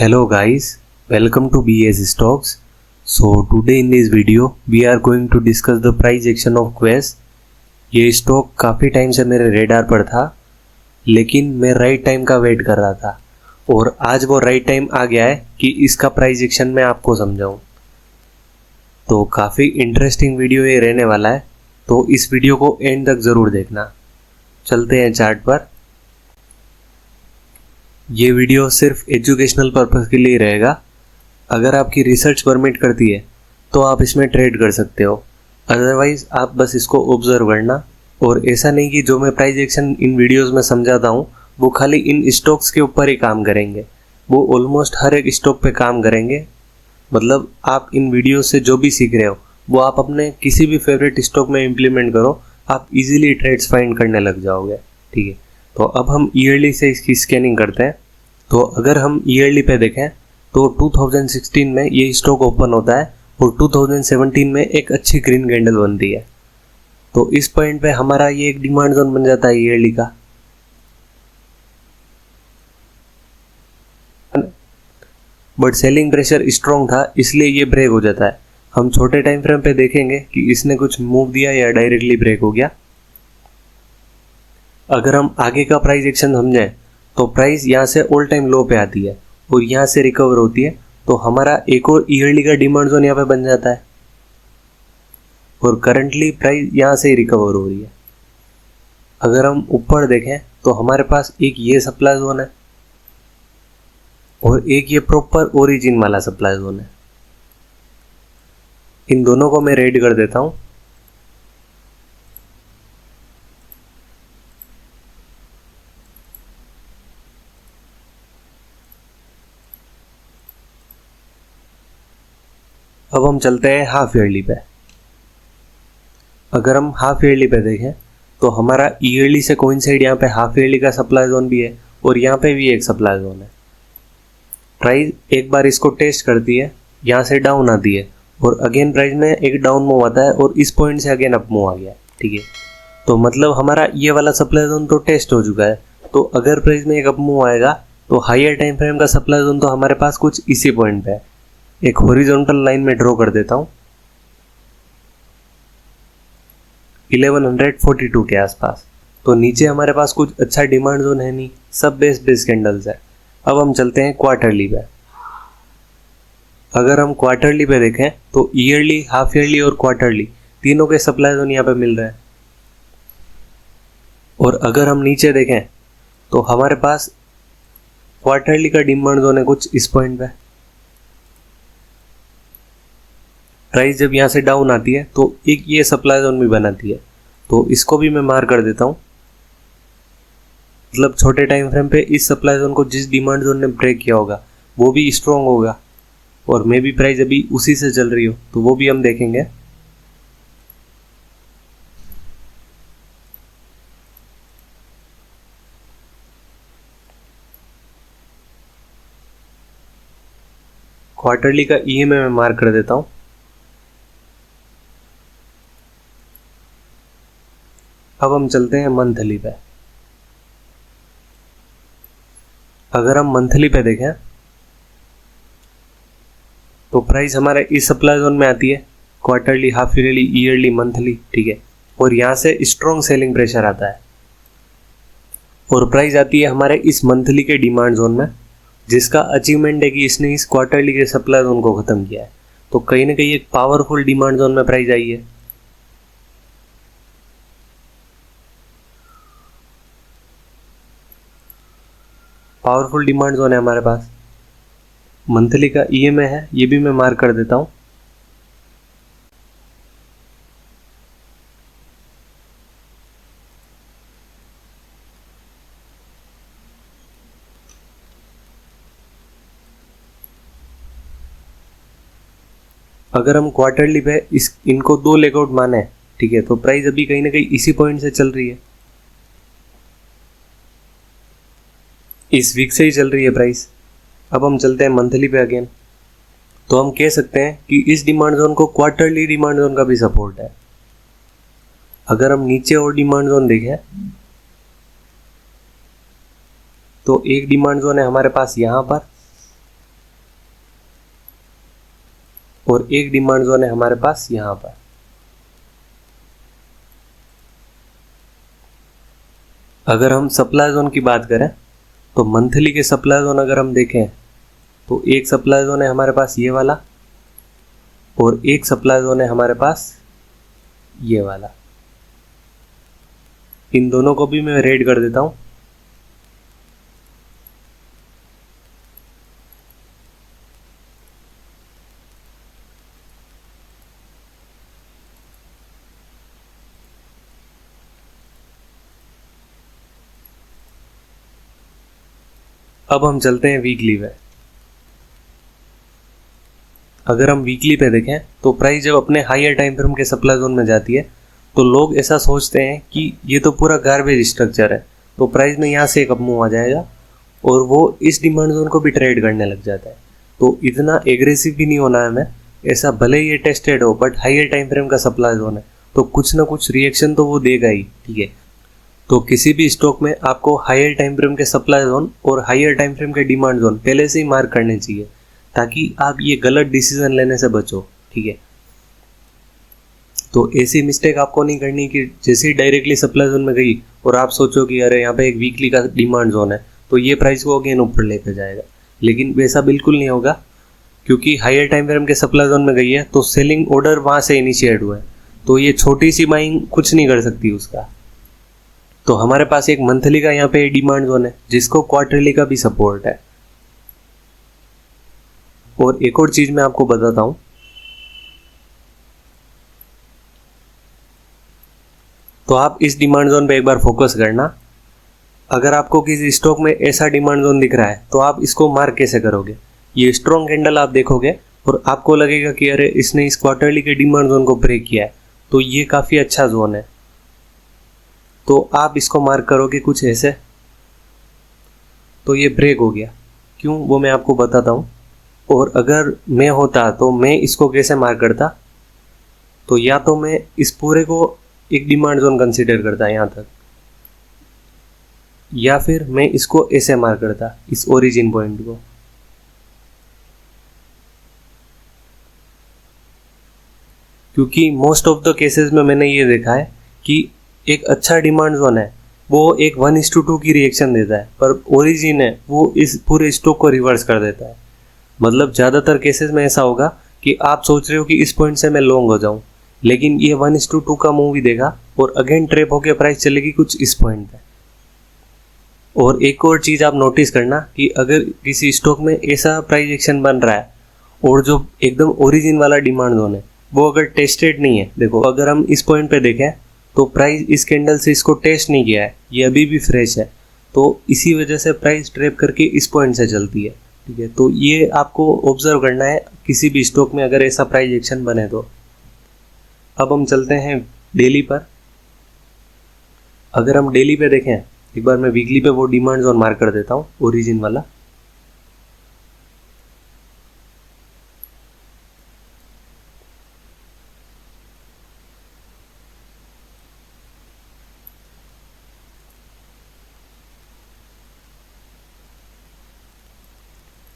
Hello guys, welcome to BS Stocks. So today in this video we are going to discuss the price action of Quess. ये stock काफ़ी time से मेरे radar पर था, लेकिन मैं राइट टाइम का वेट कर रहा था और आज वो राइट टाइम आ गया है कि इसका प्राइस एक्शन मैं आपको समझाऊं। तो काफ़ी इंटरेस्टिंग वीडियो ये रहने वाला है, तो इस वीडियो को एंड तक ज़रूर देखना। चलते हैं चार्ट पर। ये वीडियो सिर्फ एजुकेशनल पर्पस के लिए रहेगा। अगर आपकी रिसर्च परमिट करती है तो आप इसमें ट्रेड कर सकते हो, अदरवाइज आप बस इसको ऑब्जर्व करना। और ऐसा नहीं कि जो मैं प्राइस एक्शन इन वीडियोस में समझाता हूँ वो खाली इन स्टॉक्स के ऊपर ही काम करेंगे, वो ऑलमोस्ट हर एक स्टॉक पे काम करेंगे। मतलब आप इन वीडियो से जो भी सीख रहे हो वो आप अपने किसी भी फेवरेट स्टॉक में इम्प्लीमेंट करो, आप इजीली ट्रेड्स फाइंड करने लग जाओगे। ठीक है, तो अब हम ईयरली से इसकी स्कैनिंग करते हैं। तो अगर हम ईयरली पे देखें तो 2016 में ये स्टॉक ओपन होता है और 2017 में एक अच्छी ग्रीन कैंडल बनती है। तो इस पॉइंट पे हमारा ये एक डिमांड जोन बन जाता है ईयरली का। बट सेलिंग प्रेशर स्ट्रॉन्ग था, इसलिए ये ब्रेक हो जाता है। हम छोटे टाइम फ्रेम पे देखेंगे कि इसने कुछ मूव दिया या डायरेक्टली ब्रेक हो गया। अगर हम आगे का प्राइस एक्शन समझें तो प्राइस यहाँ से ऑल टाइम लो पे आती है और यहाँ से रिकवर होती है, तो हमारा एक और ईयरली का डिमांड जोन यहाँ पे बन जाता है और करंटली प्राइस यहाँ से ही रिकवर हो रही है। अगर हम ऊपर देखें तो हमारे पास एक ये सप्लाई जोन है और एक ये प्रॉपर ओरिजिन वाला सप्लाई जोन है। इन दोनों को मैं रेड कर देता हूँ। अब हम चलते हैं हाफ ईयरली पे। अगर हम हाफ ईयरली पे देखें तो हमारा ईयरली से कोइंसाइड यहाँ पे हाफ ईयरली का सप्लाई जोन भी है और यहाँ पे भी एक सप्लाई जोन है। प्राइस एक बार इसको टेस्ट करती है, यहाँ से डाउन आती है और अगेन प्राइस में एक डाउन मूव आता है और इस पॉइंट से अगेन अप मूव आ गया। ठीक है, तो मतलब हमारा ये वाला सप्लाई जोन तो टेस्ट हो चुका है। तो अगर प्राइस में एक अप मूव आएगा तो हायर टाइम फ्रेम का सप्लाई जोन तो हमारे पास कुछ इसी पॉइंट पे है। एक हॉरिजॉन्टल लाइन में ड्रॉ कर देता हूं 1142 के आसपास। तो नीचे हमारे पास कुछ अच्छा डिमांड जोन है नहीं, सब बेस कैंडल्स है। अब हम चलते हैं क्वार्टरली पे। अगर हम क्वार्टरली पे देखें तो ईयरली, हाफ ईयरली और क्वार्टरली तीनों के सप्लाई जोन यहाँ पे मिल रहे हैं। और अगर हम नीचे देखें तो हमारे पास क्वार्टरली का डिमांड जोन है कुछ इस पॉइंट पे। प्राइस जब यहाँ से डाउन आती है तो एक ये सप्लाई जोन भी बनाती है, तो इसको भी मैं मार्क कर देता हूँ। मतलब छोटे टाइम फ्रेम पे इस सप्लाई जोन को जिस डिमांड जोन ने ब्रेक किया होगा वो भी स्ट्रॉन्ग होगा और मे बी प्राइस अभी उसी से चल रही हो, तो वो भी हम देखेंगे। क्वार्टरली का ईएमए मैं मार्क कर देता हूँ। अब हम चलते हैं मंथली पे। अगर हम मंथली पे देखें तो प्राइस हमारे इस सप्लाई जोन में आती है, quarterly, half yearly, yearly, monthly. ठीक है, और यहाँ से स्ट्रॉन्ग सेलिंग प्रेशर आता है और प्राइस आती है हमारे इस मंथली के डिमांड जोन में, जिसका अचीवमेंट है कि इसने इस क्वार्टरली के सप्लाई जोन को खत्म किया है। तो कहीं ना कहीं एक पावरफुल डिमांड जोन में प्राइस आई है। पावरफुल डिमांड जोन है हमारे पास। मंथली का ईएमए है, ये भी मैं मार्क कर देता हूं। अगर हम क्वार्टरली पे इनको दो लेगआउट माने, ठीक है, तो प्राइस अभी कहीं ना कहीं इसी पॉइंट से चल रही है, इस वीक से ही चल रही है प्राइस। अब हम चलते हैं मंथली पे अगेन। तो हम कह सकते हैं कि इस डिमांड जोन को क्वार्टरली डिमांड जोन का भी सपोर्ट है। अगर हम नीचे और डिमांड जोन देखें तो एक डिमांड जोन है हमारे पास यहाँ पर और एक डिमांड जोन है हमारे पास यहाँ पर। अगर हम सप्लाई जोन की बात करें तो मंथली के सप्लाई जोन अगर हम देखें तो एक सप्लाई जोन है हमारे पास ये वाला और एक सप्लाई जोन है हमारे पास ये वाला। इन दोनों को भी मैं रेड कर देता हूं। अब हम चलते हैं वीकली पे। अगर हम वीकली पे देखें तो प्राइस जब अपने हायर टाइम फ्रेम के सप्लाई जोन में जाती है तो लोग ऐसा सोचते हैं कि ये तो पूरा गार्बेज स्ट्रक्चर है, तो प्राइस में यहाँ से एक अप मूव आ जाएगा और वो इस डिमांड जोन को भी ट्रेड करने लग जाता है। तो इतना एग्रेसिव भी नहीं होना है हमें, ऐसा भले ही ये टेस्टेड हो बट हायर टाइम फ्रेम का सप्लाई जोन है तो कुछ ना कुछ रिएक्शन तो वो देगा ही, ठीक है। तो किसी भी स्टॉक में आपको हायर टाइम फ्रेम के सप्लाई जोन और हायर टाइम फ्रेम के डिमांड जोन पहले से ही मार्क करने चाहिए ताकि आप ये गलत डिसीजन लेने से बचो, ठीक है। तो ऐसी मिस्टेक आपको नहीं करनी कि जैसे ही डायरेक्टली सप्लाई जोन में गई और आप सोचो कि अरे यहाँ पे एक वीकली का डिमांड जोन है तो ये प्राइस को अगेन ऊपर लेकर जाएगा, लेकिन वैसा बिल्कुल नहीं होगा क्योंकि हायर टाइम फ्रेम के सप्लाई जोन में गई है तो सेलिंग ऑर्डर वहाँ से इनिशिएट हुआ है, तो ये छोटी सी बाइंग कुछ नहीं कर सकती उसका। तो हमारे पास एक मंथली का यहाँ पे डिमांड जोन है जिसको क्वार्टरली का भी सपोर्ट है। और एक और चीज मैं आपको बताता हूं, तो आप इस डिमांड जोन पे एक बार फोकस करना। अगर आपको किसी स्टॉक में ऐसा डिमांड जोन दिख रहा है तो आप इसको मार्क कैसे करोगे? ये स्ट्रॉन्ग कैंडल आप देखोगे और आपको लगेगा कि अरे इसने इस क्वार्टरली के डिमांड जोन को ब्रेक किया है तो ये काफी अच्छा जोन है, तो आप इसको मार्क करोगे कुछ ऐसे। तो ये ब्रेक हो गया, क्यों वो मैं आपको बताता हूँ। और अगर मैं होता तो मैं इसको कैसे मार्क करता, तो या तो मैं इस पूरे को एक डिमांड जोन कंसीडर करता यहाँ तक, या फिर मैं इसको ऐसे मार्क करता इस ओरिजिन पॉइंट को। क्योंकि मोस्ट ऑफ द केसेस में मैंने ये देखा है कि एक अच्छा डिमांड जोन है वो एक 1:2 की रिएक्शन देता है, पर ओरिजिन है वो इस पूरे स्टॉक को रिवर्स कर देता है। मतलब ज़्यादातर केसेस में ऐसा होगा कि आप सोच रहे हो कि इस पॉइंट से मैं लॉन्ग हो जाऊं, लेकिन ये 1:2 का मूव ही देगा और अगेन ट्रेप होकर प्राइस चलेगी कुछ इस पॉइंट पे। और एक और चीज़ आप नोटिस करना कि अगर किसी स्टॉक में ऐसा प्राइस एक्शन बन रहा है और जो एकदम ओरिजिन वाला डिमांड जोन है वो अगर टेस्टेड नहीं है, देखो अगर हम इस पॉइंट पे देखें तो प्राइस इस कैंडल से इसको टेस्ट नहीं किया है, ये अभी भी फ्रेश है, तो इसी वजह से प्राइस ट्रेप करके इस पॉइंट से चलती है, ठीक है। तो ये आपको ऑब्जर्व करना है किसी भी स्टॉक में अगर ऐसा प्राइस एक्शन बने तो। अब हम चलते हैं डेली पर। अगर हम डेली पे देखें, एक बार मैं वीकली पे वो डिमांड जोन मार्क कर देता हूँ ओरिजिन वाला।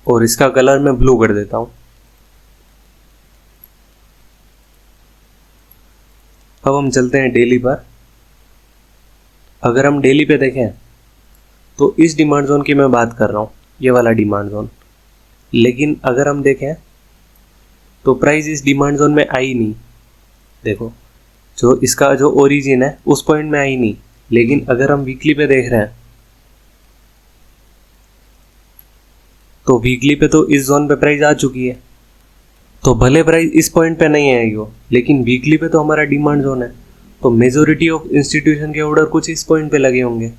और इसका कलर मैं ब्लू कर देता हूं। अब हम चलते हैं डेली पर। अगर हम डेली पे देखें तो इस डिमांड जोन की मैं बात कर रहा हूं, ये वाला डिमांड जोन, लेकिन अगर हम देखें तो प्राइस इस डिमांड जोन में आई नहीं। देखो जो इसका जो ओरिजिन है उस पॉइंट में आई नहीं, लेकिन अगर हम वीकली पे देख रहे हैं तो वीकली पे तो इस जोन पे प्राइस आ चुकी है। तो भले प्राइस इस पॉइंट पे नहीं आएगी वो, लेकिन वीकली पे तो हमारा डिमांड जोन है, तो मेजोरिटी ऑफ इंस्टीट्यूशन के ऑर्डर कुछ इस पॉइंट पे लगे होंगे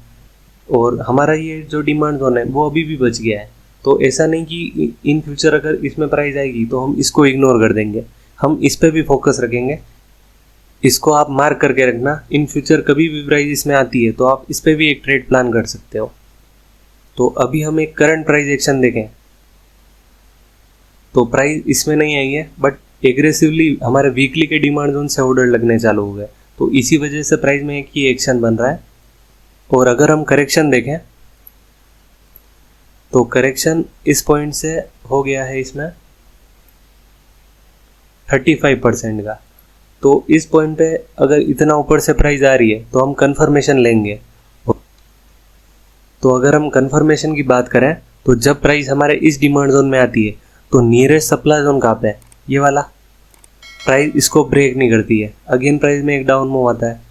और हमारा ये जो डिमांड जोन है वो अभी भी बच गया है। तो ऐसा नहीं कि इन फ्यूचर अगर इसमें प्राइस आएगी तो हम इसको इग्नोर कर देंगे, हम इस पे भी फोकस रखेंगे। इसको आप मार्क करके रखना, इन फ्यूचर कभी भी प्राइस इसमें आती है तो आप इस पे भी एक ट्रेड प्लान कर सकते हो। तो अभी हम एक करंट प्राइस एक्शन देखें तो प्राइस इसमें नहीं आई है, बट एग्रेसिवली हमारे वीकली के डिमांड जोन से ऑर्डर लगने चालू हो गए, तो इसी वजह से प्राइस में एक ही एक्शन बन रहा है। और अगर हम करेक्शन देखें तो करेक्शन इस पॉइंट से हो गया है इसमें, 35% का। तो इस पॉइंट पे अगर इतना ऊपर से प्राइस आ रही है तो हम कंफर्मेशन लेंगे। तो अगर हम कंफर्मेशन की बात करें तो जब प्राइस हमारे इस डिमांड जोन में आती है तो नियरेस्ट सप्लाई जोन कहाँ पे है, ये वाला। प्राइस इसको ब्रेक नहीं करती है, अगेन प्राइस में एक डाउन मूव आता है।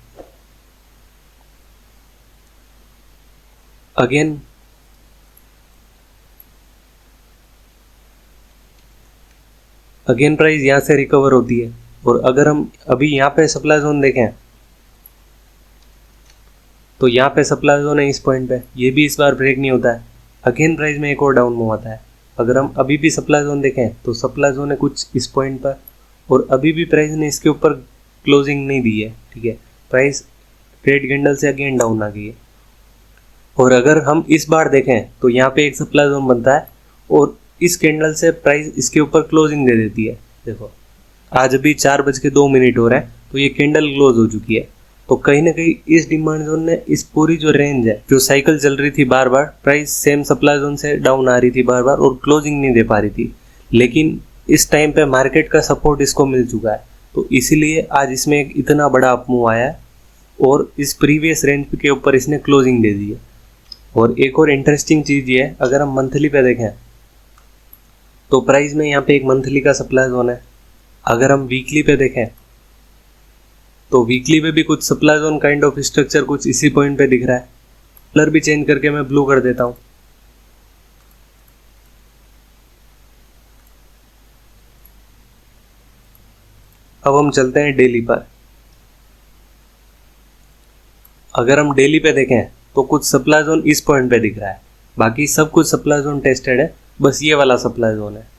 अगेन प्राइस यहाँ से रिकवर होती है। और अगर हम अभी यहाँ पे सप्लाई जोन देखें तो यहाँ पे सप्लाई जोन है इस पॉइंट पे, ये भी इस बार ब्रेक नहीं होता है। अगेन प्राइस में एक और डाउन मूव आता है। अगर हम अभी भी सप्लाई जोन देखें तो सप्लाई जोन है कुछ इस पॉइंट पर, और अभी भी प्राइस ने इसके ऊपर क्लोजिंग नहीं दी है, ठीक है। प्राइस ट्रेड कैंडल से अगेन डाउन आ गई है। और अगर हम इस बार देखें तो यहाँ पे एक सप्लाई जोन बनता है और इस कैंडल से प्राइस इसके ऊपर क्लोजिंग दे देती है। देखो आज अभी 4:02 हो रहा है तो ये कैंडल क्लोज हो चुकी है। तो कहीं ना कहीं इस डिमांड जोन ने इस पूरी जो रेंज है, जो साइकिल चल रही थी बार बार, प्राइस सेम सप्लाई जोन से डाउन आ रही थी बार बार और क्लोजिंग नहीं दे पा रही थी, लेकिन इस टाइम पे मार्केट का सपोर्ट इसको मिल चुका है। तो इसीलिए आज इसमें एक इतना बड़ा अप मूव आया है और इस प्रीवियस रेंज के ऊपर इसने क्लोजिंग दे दी है। और एक और इंटरेस्टिंग चीज़ ये है, अगर हम मंथली पे देखें तो प्राइस में यहाँ पे एक मंथली का सप्लाई जोन है। अगर हम वीकली पे देखें तो वीकली पे भी कुछ supply zone kind of structure कुछ इसी पॉइंट पे दिख रहा है। कलर भी चेंज करके मैं ब्लू कर देता हूँ। अब हम चलते हैं डेली पर। अगर हम डेली पे देखें तो कुछ सप्लाई जोन इस पॉइंट पे दिख रहा है, बाकी सब कुछ सप्लाई जोन टेस्टेड है, बस ये वाला सप्लाई जोन है।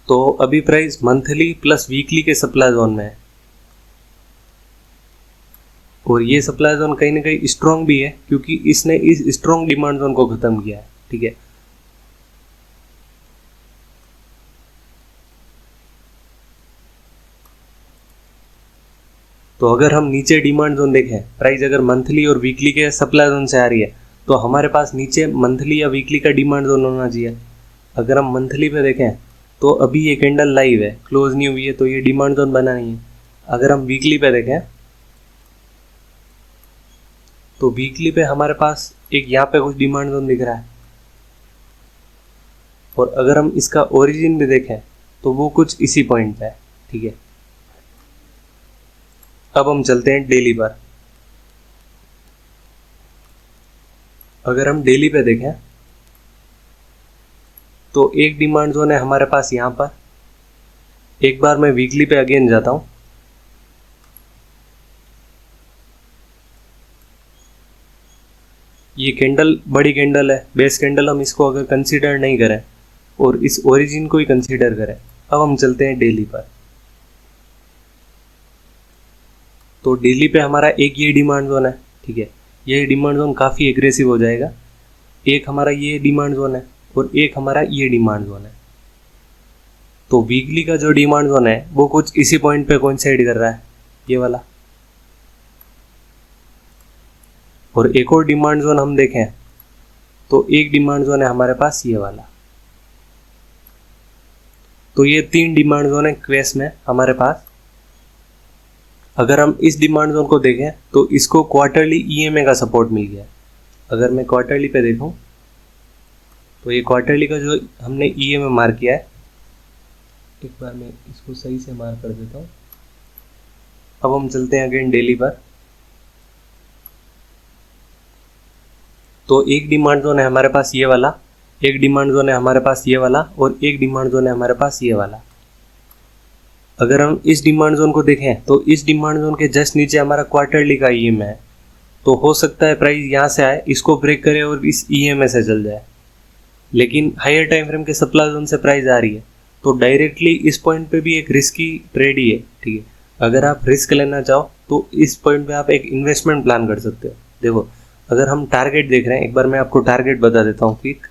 तो अभी प्राइस मंथली प्लस वीकली के सप्लाई जोन में है और ये सप्लाई जोन कहीं ना कहीं स्ट्रॉन्ग भी है क्योंकि इसने इस स्ट्रॉन्ग डिमांड जोन को खत्म किया है, ठीक है। तो अगर हम नीचे डिमांड जोन देखें, प्राइस अगर मंथली और वीकली के सप्लाई जोन से आ रही है तो हमारे पास नीचे मंथली या वीकली का डिमांड जोन होना चाहिए। अगर हम मंथली पे देखें तो अभी ये कैंडल लाइव है, क्लोज नहीं हुई है, तो ये डिमांड जोन बना नहीं है। अगर हम वीकली पे देखें तो वीकली पे हमारे पास एक यहाँ पे कुछ डिमांड जोन दिख रहा है और अगर हम इसका ओरिजिन भी देखें तो वो कुछ इसी पॉइंट पे है, ठीक है। अब हम चलते हैं डेली पर। अगर हम डेली पे देखें तो एक डिमांड जोन है हमारे पास यहाँ पर। एक बार मैं वीकली पे अगेन जाता हूँ। ये कैंडल बड़ी कैंडल है, बेस कैंडल, हम इसको अगर कंसीडर नहीं करें और इस ओरिजिन को ही कंसीडर करें। अब हम चलते हैं डेली पर। तो डेली पे हमारा एक ये डिमांड जोन है, ठीक है। ये डिमांड जोन काफ़ी एग्रेसिव हो जाएगा। एक हमारा ये डिमांड जोन है और एक हमारा ये डिमांड जोन है। तो वीकली का जो डिमांड जोन है वो कुछ इसी पॉइंट पे कोइंसाइड कर रहा है, ये वाला। और एक और डिमांड जोन हम देखें तो एक डिमांड जोन है हमारे पास ये वाला। तो ये 3 डिमांड जोन है क्वेस में हमारे पास। अगर हम इस डिमांड जोन को देखें तो इसको क्वार्टरली ईएमए का सपोर्ट मिल गया। अगर मैं क्वार्टरली पे देखूं तो ये क्वार्टरली का जो हमने ईएमए मार्क किया है, एक बार मैं इसको सही से मार्क कर देता हूँ। अब हम चलते हैं अगेन डेली पर। तो एक डिमांड जोन है हमारे पास ये वाला, एक डिमांड जोन है हमारे पास ये वाला और एक डिमांड जोन है हमारे पास ये वाला। अगर हम इस डिमांड जोन को देखें तो इस डिमांड जोन के जस्ट नीचे हमारा क्वार्टरली का ईएमए है। तो हो सकता है प्राइस यहाँ से आए, इसको ब्रेक करे और इस ईएमए से चल जाए, लेकिन हायर टाइम फ्रेम के सप्लाई जोन से प्राइस आ रही है तो डायरेक्टली इस पॉइंट पे भी एक रिस्की ट्रेड ही है, ठीक है। अगर आप रिस्क लेना चाहो तो इस पॉइंट पे आप एक इन्वेस्टमेंट प्लान कर सकते हो। देखो अगर हम टारगेट देख रहे हैं, एक बार मैं आपको टारगेट बता देता हूँ क्विक।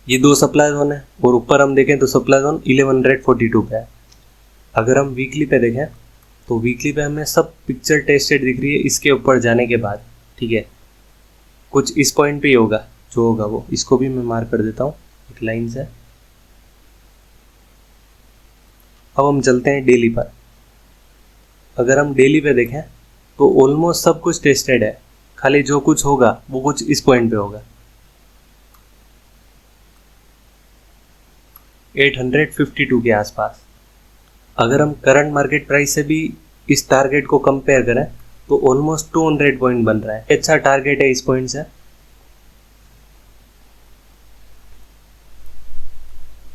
ये 2 सप्लाई जोन है और ऊपर हम देखें तो सप्लाई जोन 1142 पे है। अगर हम वीकली पे देखें तो वीकली पे हमें सब पिक्चर टेस्टेड दिख रही है इसके ऊपर जाने के बाद, ठीक है। कुछ इस पॉइंट पे ही होगा जो होगा वो, इसको भी मैं मार्क कर देता हूँ। एक लाइन से। अब हम चलते हैं डेली पर। अगर हम डेली पे देखें तो ऑलमोस्ट सब कुछ टेस्टेड है, खाली जो कुछ होगा वो कुछ इस पॉइंट पे होगा, 852 के आसपास। अगर हम करंट मार्केट प्राइस से भी इस टारगेट को कंपेयर करें तो ऑलमोस्ट 200 पॉइंट बन रहा है। अच्छा टारगेट है इस पॉइंट से।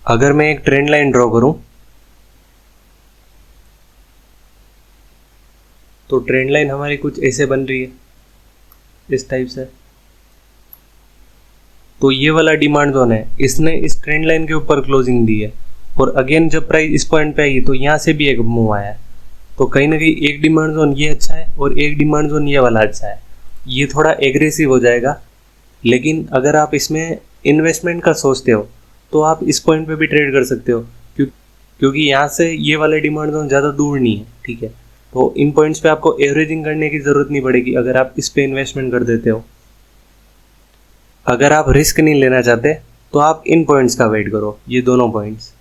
अगर मैं एक ट्रेंड लाइन ड्रॉ करूं तो ट्रेंड लाइन हमारी कुछ ऐसे बन रही है, इस टाइप से। तो ये वाला डिमांड जोन है, इसने इस ट्रेंड लाइन के ऊपर क्लोजिंग दी है और अगेन जब प्राइस इस पॉइंट पे आई तो यहाँ से भी एक मूव आया है। तो कहीं ना कहीं एक डिमांड जोन ये अच्छा है और एक डिमांड जोन ये वाला अच्छा है। ये थोड़ा एग्रेसिव हो जाएगा, लेकिन अगर आप इसमें इन्वेस्टमेंट का सोचते हो तो आप इस पॉइंट पे भी ट्रेड कर सकते हो, क्योंकि यहाँ से ये वाले डिमांड जोन ज़्यादा दूर नहीं है, ठीक है। तो इन पॉइंट्स पे आपको एवरेजिंग करने की ज़रूरत नहीं पड़ेगी अगर आप इस पे इन्वेस्टमेंट कर देते हो। अगर आप रिस्क नहीं लेना चाहते तो आप इन पॉइंट्स का वेट करो, ये दोनों पॉइंट्स।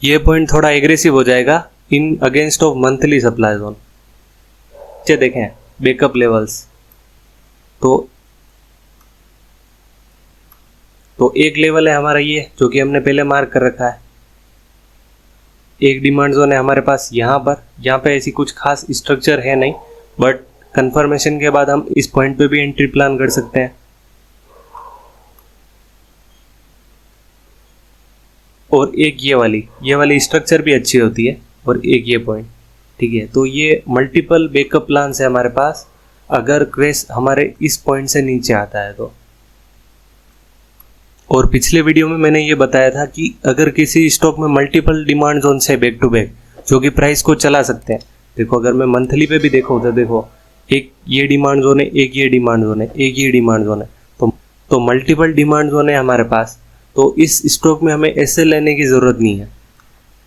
ये पॉइंट थोड़ा एग्रेसिव हो जाएगा in against of monthly supply zone. नीचे देखें बैकअप लेवल्स, तो एक लेवल है हमारा ये जो कि हमने पहले मार्क कर रखा है। एक डिमांड जोन है हमारे पास यहाँ पर, यहाँ पे ऐसी कुछ खास स्ट्रक्चर है नहीं, बट कंफर्मेशन के बाद हम इस पॉइंट पे भी एंट्री प्लान कर सकते हैं। और एक ये वाली स्ट्रक्चर भी अच्छी होती है, और एक ये पॉइंट, ठीक है। तो ये मल्टीपल बैकअप प्लान है हमारे पास अगर क्वेस हमारे इस पॉइंट से नीचे आता है तो। और पिछले वीडियो में मैंने ये बताया था कि अगर किसी स्टॉक में मल्टीपल डिमांड जोन से बैक टू बैक जो कि प्राइस को चला सकते हैं। देखो अगर मैं मंथली पे भी देखो तो देखो एक ये डिमांड जोन है, एक ये डिमांड जोन है, एक ये डिमांड जोन है, तो मल्टीपल डिमांड जोन है हमारे पास। तो इस स्टॉक में हमें ऐसे लेने की ज़रूरत नहीं है।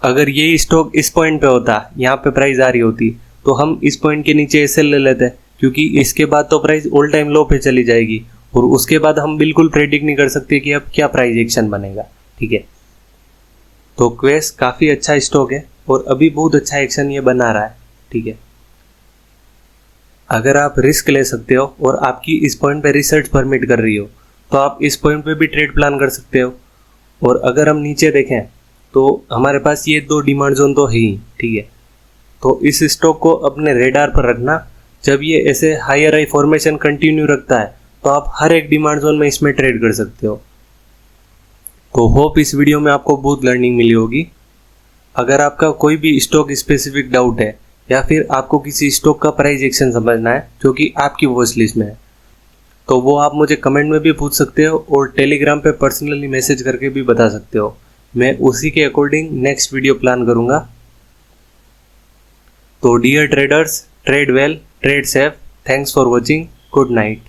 अगर ये स्टॉक इस पॉइंट पे होता, यहाँ पे प्राइस आ रही होती, तो हम इस पॉइंट के नीचे ऐसे ले लेते, क्योंकि इसके बाद तो प्राइस ऑल टाइम लो पे चली जाएगी और उसके बाद हम बिल्कुल प्रेडिक्ट नहीं कर सकते कि अब क्या प्राइस एक्शन बनेगा, ठीक है। तो क्वेस काफ़ी अच्छा स्टॉक है और अभी बहुत अच्छा एक्शन ये बना रहा है, ठीक है। अगर आप रिस्क ले सकते हो और आपकी इस पॉइंट पे रिसर्च परमिट कर रही हो तो आप इस पॉइंट पे भी ट्रेड प्लान कर सकते हो। और अगर हम नीचे देखें तो हमारे पास ये दो डिमांड जोन तो है ही, ठीक है। तो इस स्टॉक को अपने रेडार पर रखना। जब ये ऐसे हायर हाई फॉर्मेशन कंटिन्यू रखता है तो आप हर एक डिमांड जोन में इसमें ट्रेड कर सकते हो। तो होप इस वीडियो में आपको बहुत लर्निंग मिली होगी। अगर आपका कोई भी स्टॉक स्पेसिफिक डाउट है या फिर आपको किसी स्टॉक का प्राइस एक्शन समझना है जो कि आपकी वॉच लिस्ट में है, तो वो आप मुझे कमेंट में भी पूछ सकते हो और टेलीग्राम पे पर्सनली मैसेज करके भी बता सकते हो। मैं उसी के अकॉर्डिंग नेक्स्ट वीडियो प्लान करूँगा। तो dear traders, trade well, trade safe. Thanks for watching. Good night.